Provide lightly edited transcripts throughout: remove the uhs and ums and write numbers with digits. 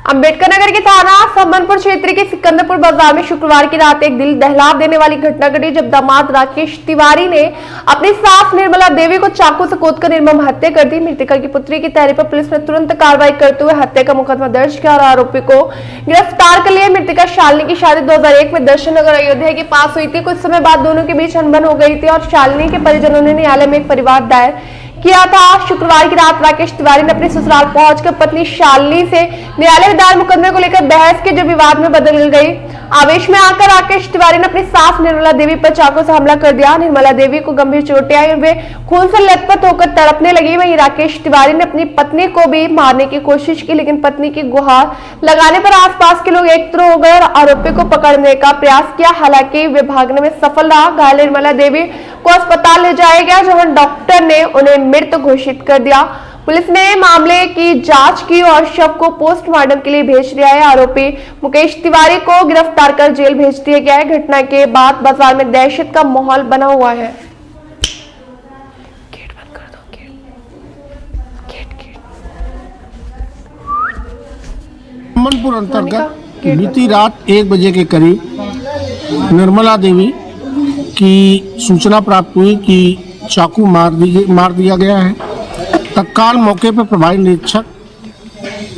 अम्बेडकर नगर के थाना समनपुर क्षेत्र के सिकंदरपुर बाजार में शुक्रवार की रात एक दिल दहला देने वाली घटना घटी जब दामाद राकेश तिवारी ने अपनी सास निर्मला देवी को चाकू से कूदकर निर्मम हत्या कर दी। मृतका की पुत्री की तहरीर पर पुलिस ने तुरंत कार्रवाई करते हुए हत्या का मुकदमा दर्ज किया और आरोपी को गिरफ्तार कर लिया। मृतका शालिनी की शादी 2001 में दर्शन नगर अयोध्या के पास हुई थी। कुछ समय बाद दोनों के बीच अनबन हो गई थी और शालिनी के परिजनों ने न्यायालय में एक परिवाद दायर किया था। शुक्रवार की रात राकेश तिवारी ने अपने ससुराल पहुंचकर पत्नी शालिनी से न्यायालय में दायर मुकदमे को लेकर बहस के जो विवाद में बदल गई। आवेश में आकर राकेश तिवारी ने अपनी सास निर्मला देवी पर चाकू से हमला कर दिया। निर्मला देवी को गंभीर चोटें आई, वे खून से लथपथ होकर तड़पने लगी। वहीं राकेश तिवारी ने अपनी पत्नी को भी मारने की कोशिश की, लेकिन पत्नी की गुहार लगाने पर आसपास के लोग एकत्र हो गए और आरोपी को पकड़ने का प्रयास किया। हालांकि वे भागने में सफल रहा। घायल निर्मला देवी को अस्पताल ले जाया गया, जहां डॉक्टर ने उन्हें मृत घोषित कर दिया। पुलिस ने मामले की जांच की और शव को पोस्टमार्टम के लिए भेज दिया है। आरोपी मुकेश तिवारी को गिरफ्तार कर जेल भेज दिया गया है। घटना के बाद बाजार में दहशत का माहौल बना हुआ है। गेट बंद कर दो, गेट। समनपुर अंतर्गत बीती रात 1 बजे के करीब निर्मला देवी की सूचना प्राप्त हुई कि चाकू मार दिया गया है। तत्काल मौके पर प्रभारी निरीक्षक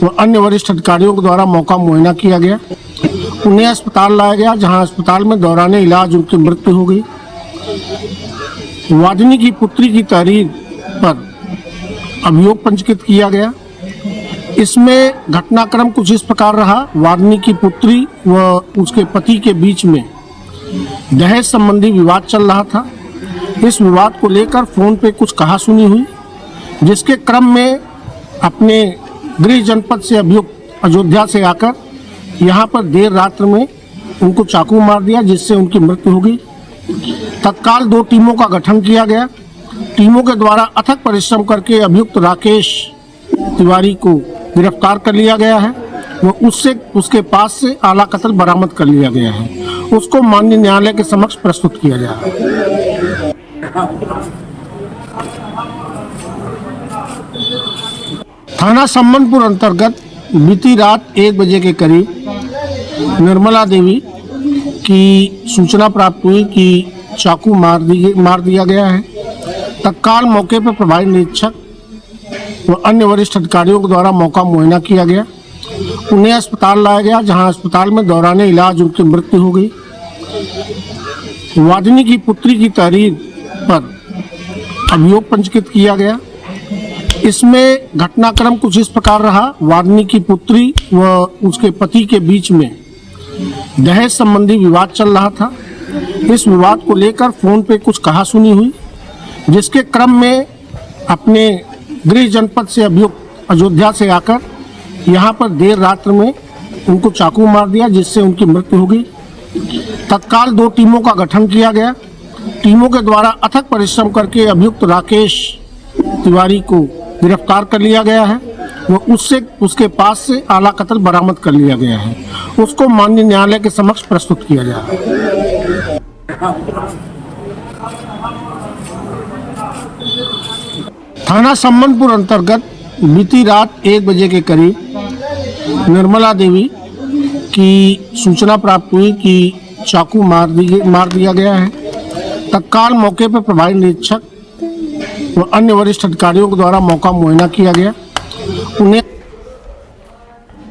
व अन्य वरिष्ठ अधिकारियों के द्वारा मौका मुआयना किया गया। उन्हें अस्पताल लाया गया, जहां अस्पताल में दौराने इलाज उनकी मृत्यु हो गई। वादिनी की पुत्री की तहरीर पर अभियोग पंजीकृत किया गया। इसमें घटनाक्रम कुछ इस प्रकार रहा। वादिनी की पुत्री व उसके पति के बीच में दहेज संबंधी विवाद चल रहा था। इस विवाद को लेकर फोन पे कुछ कहासुनी हुई, जिसके क्रम में अपने गृह जनपद से अभियुक्त अयोध्या से आकर यहाँ पर देर रात्र में उनको चाकू मार दिया, जिससे उनकी मृत्यु हो गई। तत्काल 2 टीमों का गठन किया गया। टीमों के द्वारा अथक परिश्रम करके अभियुक्त राकेश तिवारी को गिरफ्तार कर लिया गया है। वो उसके पास से आला कत्ल बरामद कर लिया गया है। उसको माननीय न्यायालय के समक्ष प्रस्तुत किया जाएगा। थाना समनपुर अंतर्गत बीती रात 1 बजे के करीब निर्मला देवी की सूचना प्राप्त हुई कि चाकू मार दिया गया है। तत्काल मौके पर प्रभारी निरीक्षक व अन्य वरिष्ठ अधिकारियों के द्वारा मौका मुआयना किया गया। उन्हें अस्पताल लाया गया, जहां अस्पताल में दौराने इलाज उनकी मृत्यु हो गई। वादिनी की पुत्री की तहरीर पर अभियोग पंजीकृत किया गया। इसमें घटनाक्रम कुछ इस प्रकार रहा। वादिनी की पुत्री व उसके पति के बीच में दहेज संबंधी विवाद चल रहा था। इस विवाद को लेकर फोन पे कुछ कहासुनी हुई, जिसके क्रम में अपने गृह जनपद से अभियुक्त अयोध्या से आकर यहाँ पर देर रात्र में उनको चाकू मार दिया, जिससे उनकी मृत्यु हो गई। तत्काल 2 टीमों का गठन किया गया। टीमों के द्वारा अथक परिश्रम करके अभियुक्त राकेश तिवारी को गिरफ्तार कर लिया गया है। वो उसके पास से आला कत्ल बरामद कर लिया गया है। उसको माननीय न्यायालय के समक्ष प्रस्तुत किया जाएगा। थाना समनपुर अंतर्गत बीती रात 1 बजे के करीब निर्मला देवी की सूचना प्राप्त हुई कि चाकू मार दिया गया है। तत्काल मौके पर प्रभारी निरीक्षक व अन्य वरिष्ठ अधिकारियों के द्वारा मौका मुआयना किया गया।